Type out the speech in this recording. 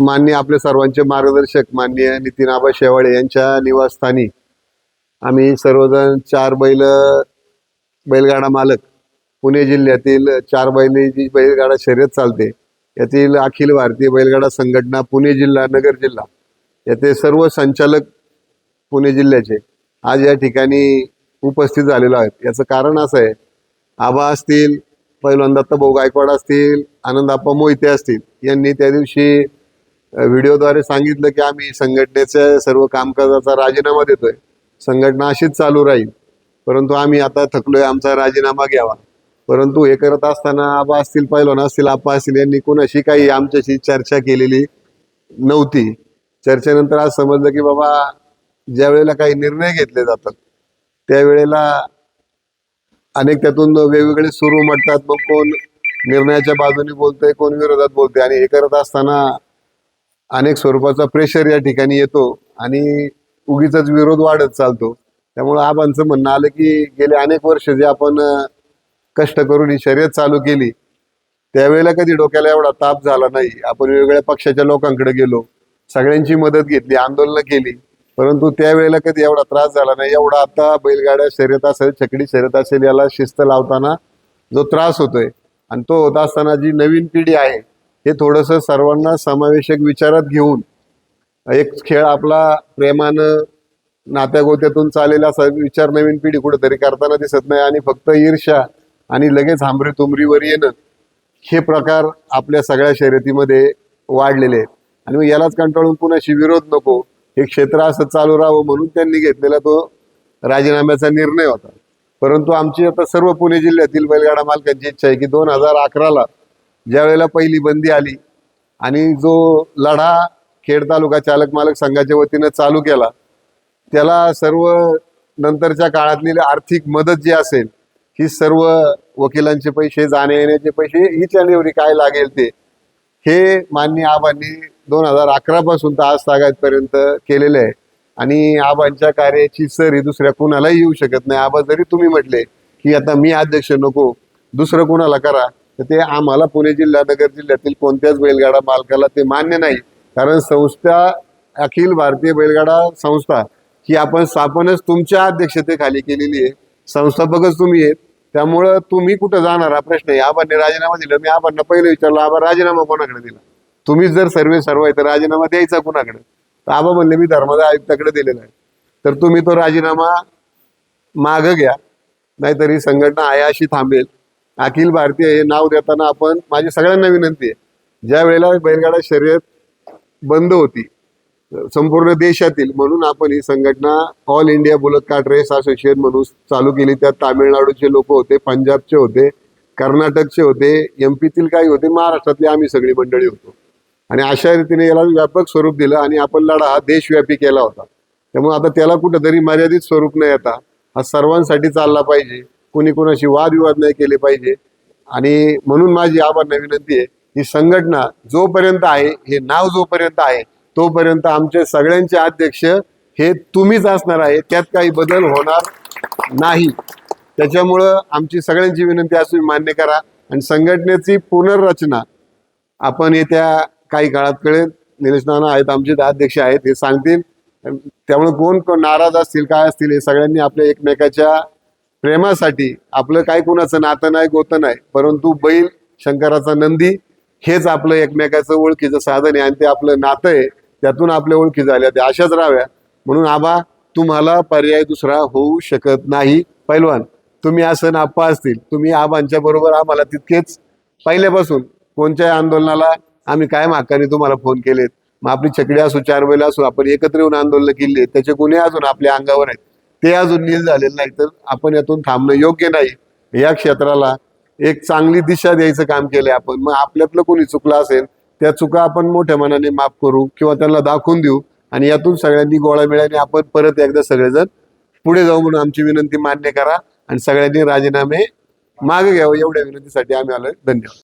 माननीय आपले सर्वांचे मार्गदर्शक माननीय नितीन आबा शेवाळे यांच्या निवासस्थानी आम्ही सर्वजण बैलगाडा मालक पुणे जिल्ह्यातील 4 बैली जी बैलगाडा शर्यत चालते यातील अखिल भारतीय बैलगाडा संघटना पुणे जिल्हा नगर जिल्हा याचे सर्व संचालक पुणे जिल्ह्याचे आज या ठिकाणी उपस्थित झालेलो आहेत। याचं कारण असं आहे, आबा असतील, पैलवान दत्ताभाऊ गायकवाड असतील, आनंदाप्पा मोहिते असतील यांनी त्या दिवशी व्हिडिओद्वारे सांगितलं की आम्ही संघटनेच्या सर्व कामकाजाचा राजीनामा देतोय, संघटना अशीच चालू राहील, परंतु आम्ही आता थकलोय, आमचा राजीनामा घ्यावा। परंतु हे करत असताना आबा असतील, पैलवान असतील, आप्पा असतील यांनी कोणाशी काही आमच्याशी चर्चा केलेली नव्हती। चर्चेनंतर आज समजलं की बाबा ज्या वेळेला काही निर्णय घेतले जातात त्यावेळेला अनेक त्यातून वेगवेगळे सूर उमटतात, मग कोण निर्णयाच्या बाजूने बोलतंय, कोण विरोधात बोलतंय आणि हे करत असताना अनेक स्वरूपाचा प्रेशर या ठिकाणी येतो आणि उगीचच विरोध वाढत चालतो। त्यामुळे आबांचं म्हणणं आलं की गेले अनेक वर्ष जे आपण कष्ट करून ही शर्यत चालू केली त्यावेळेला कधी डोक्याला एवढा ताप झाला नाही। आपण वेगवेगळ्या पक्षाच्या लोकांकडे गेलो, सगळ्यांची मदत घेतली, आंदोलन केली, परंतु त्यावेळेला कधी एवढा त्रास झाला नाही एवढा आता बैलगाड्या शर्यत असेल, छकडी शर्यत असेल याला शिस्त लावताना जो त्रास होतोय आणि तो होत असताना जी नवीन पिढी आहे हे थोडंसं सर्वांना समावेशक विचारात घेऊन एक खेळ आपला प्रेमानं नात्या गोत्यातून चालेल असा विचार नवीन पिढी कुठेतरी करताना दिसत नाही आणि फक्त ईर्ष्या आणि लगेच हांबरी तुमरीवर येणं हे प्रकार आपल्या सगळ्या शर्यतीमध्ये वाढलेले आहेत। आणि मग यालाच कंटाळून कुणाशी विरोध नको, हे क्षेत्र असं चालू राहावं म्हणून त्यांनी घेतलेला तो राजीनाम्याचा निर्णय होता। परंतु आमची आता सर्व पुणे जिल्ह्यातील बैलगाडा मालकांची इच्छा आहे की 2011ला ज्या वेळेला पहिली बंदी आली आणि जो लढा खेड तालुका चालक मालक संघाच्या वतीनं चालू केला त्याला सर्व नंतरच्या काळातली आर्थिक मदत जी असेल ही सर्व वकिलांचे पैसे, जाण्या येण्याचे पैसे, ही जानेवारी काय लागेल ते हे माननीय आबांनी 2011 पासून तर आज तागायतपर्यंत केलेले आहे आणि आबांच्या कार्याची सर ही दुसऱ्या कुणालाही येऊ शकत नाही। आबा जरी तुम्ही म्हटले की आता मी अध्यक्ष नको दुसरं कुणाला करा, तर ते आम्हाला पुणे जिल्हा नगर जिल्ह्यातील कोणत्याच बैलगाडा मालकाला ते मान्य नाही। कारण संस्था अखिल भारतीय बैलगाडा संस्था ही आपण स्थापनच तुमच्या अध्यक्षतेखाली केलेली आहे, संस्थापकच तुम्ही आहेत, त्यामुळं तुम्ही कुठं जाणार हा प्रश्न आहे। आबांनी राजीनामा दिला, मी आबांना पहिले विचारलं आबा राजीनामा कोणाकडे दिला, तुम्हीच जर सर्व आहे तर राजीनामा द्यायचा कुणाकडे, तर आबा म्हणले मी धर्मादाय आयुक्ताकडे दिलेला आहे, तर तुम्ही तो राजीनामा मागं घ्या, नाहीतर ही संघटना आहे अशी थांबेल। अखिल भारतीय हे नाव देताना आपण, माझी सगळ्यांना विनंती आहे, ज्या वेळेला बैलगाडा शर्यत बंद होती संपूर्ण देशातील, म्हणून आपण ही संघटना All India bullet cart race association म्हणून चालू केली। त्यात तामिळनाडूचे लोक होते, पंजाबचे होते, कर्नाटकचे होते, एमपीतील काही होते, महाराष्ट्रातली आम्ही सगळी मंडळी होतो आणि अशा रीतीने याला व्यापक स्वरूप दिलं आणि आपण लढा हा देशव्यापी केला होता। त्यामुळे आता त्याला कुठंतरी मर्यादित स्वरूप न येता हा सर्वांसाठी चालला पाहिजे, कुणी कुणाशी वादविवाद नाही केले पाहिजे। आणि म्हणून माझी आबांना विनंती आहे, ही संघटना जोपर्यंत आहे, हे नाव जोपर्यंत आहे तोपर्यंत आमचे सगळ्यांचे अध्यक्ष हे तुम्हीच असणार आहे, त्यात काही बदल होणार नाही। त्याच्यामुळं आमची सगळ्यांची विनंती असून मान्य करा आणि संघटनेची पुनर्रचना आपण येत्या काही काळात कळेल। निलेश नाना आहेत आमचे अध्यक्ष आहेत, हे सांगतील, त्यामुळे कोण नाराज असतील काय असतील हे सगळ्यांनी आपल्या एकमेकाच्या प्रेमासाठी, आपलं काय कुणाचं नातं नाही गोतं नाही, परंतु बैल शंकराचा नंदी हेच आपलं एकमेकाचं ओळखीचं साधन आहे आणि ते आपलं नातं आहे, त्यातून आपल्या ओळखी झाल्या त्या अशाच राहाव्या। म्हणून आबा तुम्हाला पर्याय दुसरा होऊ शकत नाही। पैलवान तुम्ही असं आप्पा असतील, तुम्ही आबांच्या बरोबर आम्हाला तितकेच पहिल्यापासून कोणत्याही आंदोलनाला आम्ही कायम हक्काने तुम्हाला फोन केलेत, मग आपली छकडी असो, 4 बैल असो, आपण एकत्र येऊन आंदोलन केले, त्याचे गुन्हे अजून आपल्या अंगावर आहेत, ते अजून नील झालेलं नाही, तर आपण यातून थांबणं योग्य नाही। या क्षेत्राला एक चांगली दिशा द्यायचं काम केलंय आपण, मग आपल्यातलं कोणी चुकलं असेल त्या चुका आपण मोठ्या मनाने माफ करू किंवा त्यांना दाखवून देऊ आणि यातून सगळ्यांनी गोळा मिळाने आपण परत एकदा सगळेजण पुढे जाऊ म्हणून आमची विनंती मान्य करा आणि सगळ्यांनी राजीनामे मागे घ्यावं, एवढ्या विनंतीसाठी आम्ही आलोय। धन्यवाद।